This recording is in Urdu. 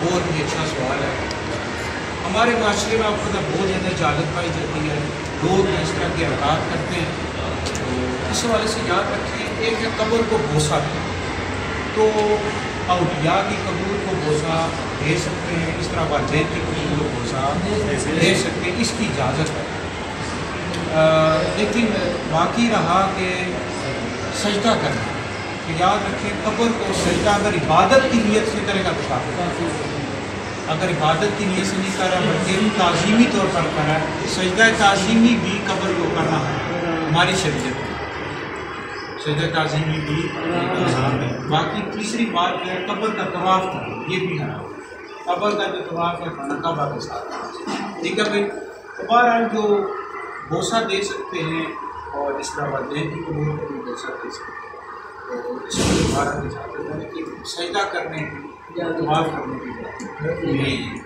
بہت ہی اچھا سوال ہے. ہمارے معاشرے میں آپ کو بہت زیادہ جہالت پائی جاتی ہے. لوگ اس طرح کے حرکات کرتے ہیں. تو اس حوالے سے یاد رکھیں، ایک ہے قبر کو بوسہ دیں. تو اولیاء کی قبر کو بوسہ دے سکتے ہیں، اس طرح والدین کی قبر کو بوسہ دے سکتے ہیں، اس کی اجازت ہے. لیکن باقی رہا کہ سجدہ کرنا، تو یاد رکھیں قبر کو سجدہ اگر عبادت کی نیت سے کرے گا تو کافی. اگر عبادت کی نیت سے نہیں کر رہا بلکہ تعظیمی طور پر کر رہا ہے، سجدہ تعظیمی بھی قبر کو کرنا ہے ہماری شریعت میں. سجدہ تعظیمی بھی حرام ہے. باقی تیسری بات جو ہے قبر کا طواف کرنا، یہ بھی حرام ہے. قبر کا جو طواف ہے خانہ کعبہ کے ساتھ. ٹھیک ہے بھائی. بہرحال جو بوسہ دے سکتے ہیں اور اس طرح والدین کی قبور کو بھی بوسہ دے سکتے ہیں. تو اس کو دوبارہ اجازت ہے کہ سجدہ کرنے کی یا طواف کرنے کی نہیں ہے.